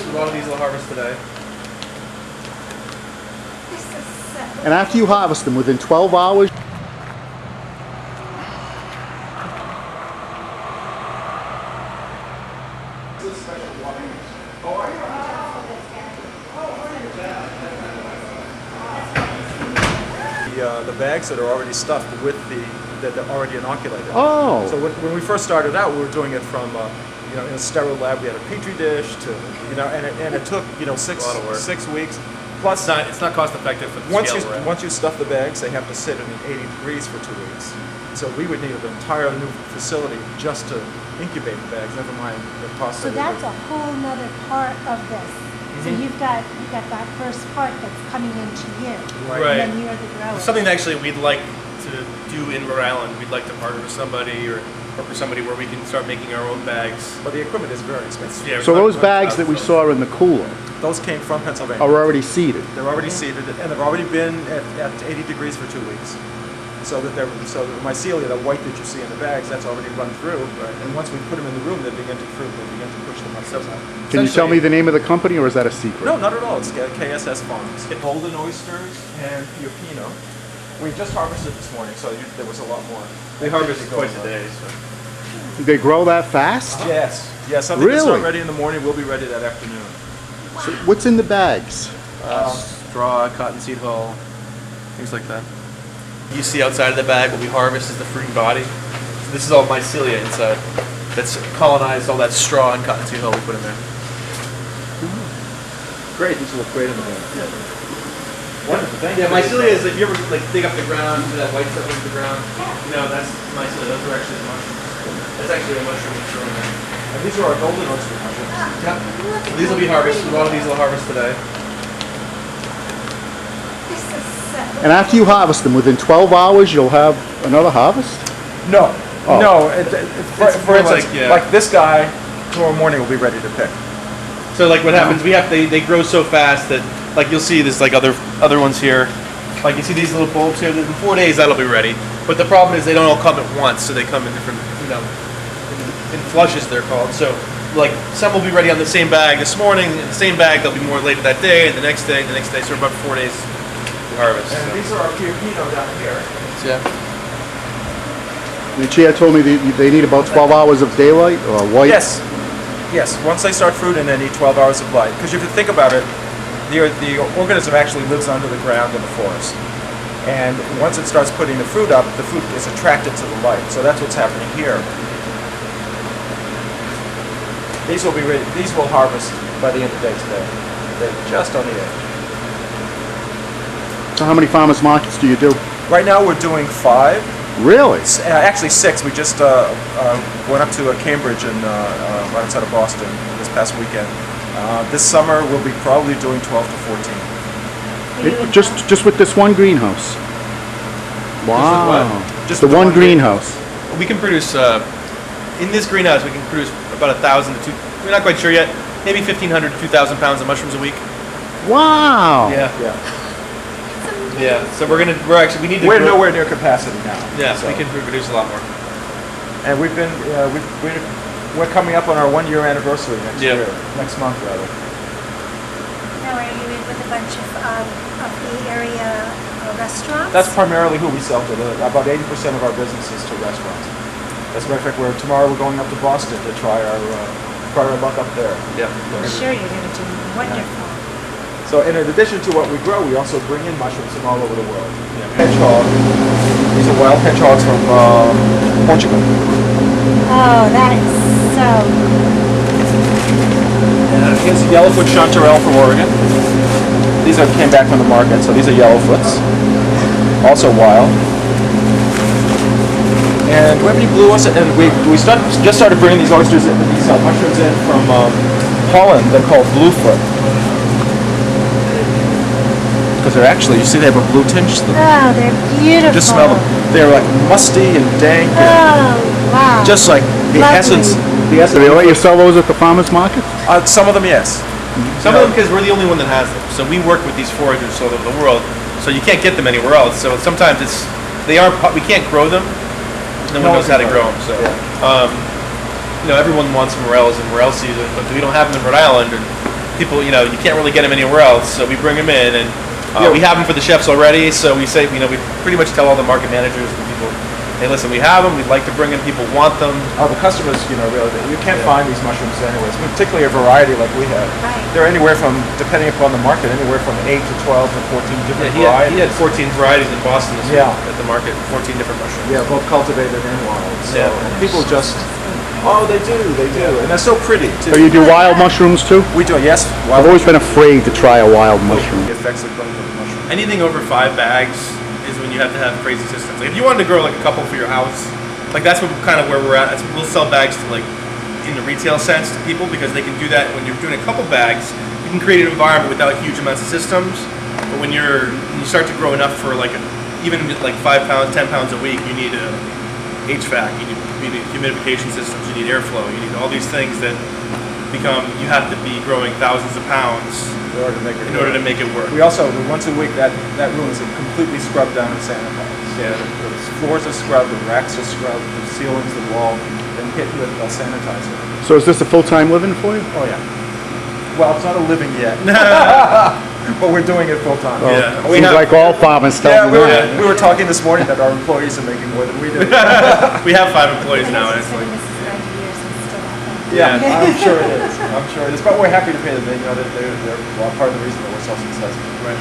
A lot of these will harvest today. And after you harvest them, within 12 hours, the bags that are already stuffed with that are already inoculated. Oh. So when we first started out, we were doing it from in a sterile lab. We had a petri dish to and it took 6 weeks. Plus, It's not cost effective for the scale around. once you stuff the bags, they have to sit at 80 degrees for 2 weeks. So we would need an entire new facility just to incubate the bags. Never mind the cost. So that's a whole nother part of this. So you've got that first part that's coming into you. Right. And then you're the grower. Something that actually we'd like to do in Rhode Island. We'd like to partner with somebody or work with somebody where we can start making our own bags. But the equipment is very expensive. Yeah, so those bags that we saw in the cooler Those came from Pennsylvania. are already seeded. They're already seeded, and they've already been at 80 degrees for 2 weeks. So the mycelia, the white that you see in the bags, that's already run through. Right. And once we put them in the room, they begin to fruit. They begin to push the muscles out. Can you tell me the name of the company, or is that a secret? No, not at all. It's KSS Farms. Golden oysters and Pupino. We just harvested this morning, so there was a lot more. We harvest twice a day. So. They grow that fast? Yes. Yeah, something that's Really? not ready in the morning will be ready that afternoon. So what's in the bags? Straw, cottonseed hull, things like that. You see outside of the bag what we harvest is the fruiting body. So this is all mycelia inside. That's colonized all that straw and cottonseed hull we put in there. Great. These will look great in the bag. Wonderful. Thank you. Yeah, mycelia is if you ever dig up the ground, that white stuff into the ground. That's mycelia. Those are actually mushrooms. That's actually a mushroom that's growing there. And these are our golden oyster mushrooms. Yep. These will be harvested. A lot of these will harvest today. And after you harvest them, within 12 hours, you'll have another harvest? No. Oh. No. For instance, like, like this guy, tomorrow morning will be ready to pick. So like what happens, they grow so fast that like you'll see there's like other ones here. Like you see these little bulbs here. In 4 days that'll be ready. But the problem is they don't all come at once, so they come in different, in flushes they're called. So like some will be ready on the same bag this morning, in the same bag they'll be more later that day, and the next day, So about 4 days to harvest. And these are our Pupino down here. Yeah. The chair told me they need about 12 hours of daylight or white. Yes. Yes. Once they start fruiting, they need 12 hours of light. Because if you think about it, the organism actually lives under the ground in the forest. And once it starts putting the fruit up, the fruit is attracted to the light. So that's what's happening here. These will be ready. These will harvest by the end of the day today. They're just on the edge. So how many farmers markets do you do? Right now we're doing 5. Really? Actually 6. We just went up to Cambridge and right outside of Boston this past weekend. This summer we'll be probably doing 12 to 14. Just with this one greenhouse? Wow. Just the the one one greenhouse. We can produce in this greenhouse we can produce about 1,000 to 2. We're not quite sure yet. Maybe 1,500 to 2,000 pounds of mushrooms a week. Wow. Yeah. Yeah. Yeah. So we need to. We're nowhere near capacity now. Yeah. So. We can produce a lot more. And we've been we're coming up on our 1-year anniversary next month rather. Now are you in with a bunch of the area restaurants? That's primarily who we sell to. About 80% of our business is to restaurants. As a matter of fact, tomorrow we're going up to Boston to try our luck up there. Yeah. I'm sure you're going to do wonderful. So in addition to what we grow, we also bring in mushrooms from all over the world. Yeah. Hedgehog. These are wild hedgehogs from Portugal. Oh, that is so Here's a yellowfoot chanterelle from Oregon. These came back from the market, so these are yellowfoots. Also wild. And we have any blue oysters? And we just started bringing these mushrooms in from Holland. They're called bluefoot. Because they're actually, you see, they have a blue tinge to them. Oh, they're beautiful. Just smell them. They're like musty and dank. Oh, wow. Just like the Lovely. essence. Do they let you sell those at the farmers market? Some of them, yes. Some of them because we're the only one that has them. So we work with these foragers all over the world. So you can't get them anywhere else. So sometimes we can't grow them. No one knows how to grow them. So everyone wants morels and morel season, but we don't have them in Rhode Island. And people, you can't really get them anywhere else, so we bring them in, and Yeah. we have them for the chefs already. So we say, we pretty much tell all the market managers and people, hey, listen, we have them. We'd like to bring them. People want them. The customers, really, you can't find these mushrooms anyways, particularly a variety like we have. Right. They're anywhere from, depending upon the market, anywhere from 8 to 12 to 14 different varieties. He had 14 varieties in Boston this week Yeah. at the market. 14 different mushrooms. Yeah, both cultivated and wild. So Yeah. and people just, they do, and they're so pretty too. So you do wild mushrooms too? We do, yes. I've always been afraid to try a wild mushroom. It affects the growth of the mushroom. Anything over 5 bags is when you have to have crazy systems. Like if you wanted to grow like a couple for your house, like that's what kind of where we're at. We'll sell bags to like in the retail sense to people because they can do that when you're doing a couple bags. You can create an environment without huge amounts of systems. But when you start to grow enough for like even like 5 pounds, 10 pounds a week, you need a HVAC, you need humidification systems, you need airflow, you need all these things that you have to be growing thousands of pounds In order to make it work. work. We also, once a week, that room is completely scrubbed down and sanitized. Yeah. The floors are scrubbed, the racks are scrubbed, the ceilings, the wall, then hit with sanitizer. So is this a full-time living for you? Oh, yeah. Well, it's not a living yet. But we're doing it full time. Well, Yeah. Seems like all farmers tell me that. we were talking this morning that our employees are making more than we do. We have 5 employees now, and it's like, Yeah, I'm sure it is. I'm sure it is. But we're happy to pay them. They're part of the reason that we're so successful. right.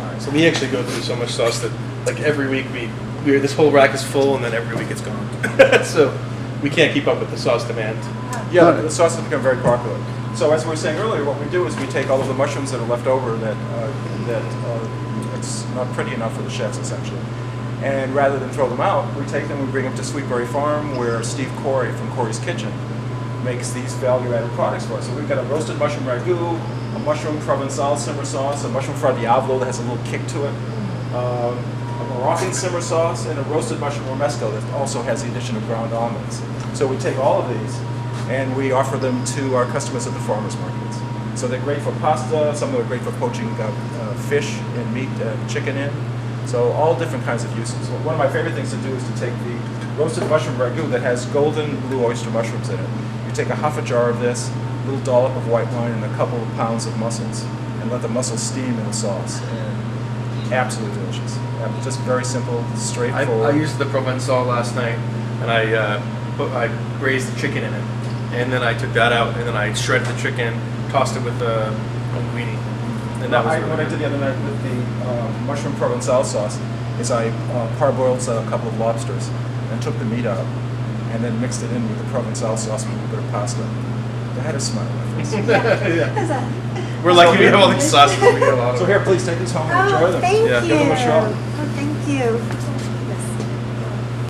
Alright, So we actually go through so much sauce that like every week this whole rack is full, and then every week it's gone. So we can't keep up with the sauce demand. Yeah, the sauce has become very popular. So as we were saying earlier, what we do is we take all of the mushrooms that are left over that it's not pretty enough for the chefs essentially. And rather than throw them out, we take them and bring them to Sweetberry Farm where Steve Corey from Corey's Kitchen makes these value-added products for us. So we've got a roasted mushroom ragu, a mushroom provençal simmer sauce, a mushroom fra diavolo that has a little kick to it, a Moroccan simmer sauce, and a roasted mushroom romesco that also has the addition of ground almonds. So we take all of these and we offer them to our customers at the farmers markets. So they're great for pasta, some of them are great for poaching fish and meat, chicken in. So all different kinds of uses. One of my favorite things to do is to take the roasted mushroom ragu that has golden blue oyster mushrooms in it. You take a half a jar of this, a little dollop of white wine, and a couple of pounds of mussels, and let the mussels steam in the sauce. And absolutely delicious. Just very simple, straightforward. I used the Provençal last night, and I braised the chicken in it, and then I took that out, and then I shredded the chicken, tossed it with a linguine, and that was What I did the other night with the mushroom provençal sauce is I parboiled a couple of lobsters and took the meat out and then mixed it in with the provençal sauce with a little bit of pasta. I had a smile on my face. We're lucky we have all these sauces. We get a lot of So here, please take these home and enjoy Oh, them. thank Yeah, you. give them a shot. Oh, thank you.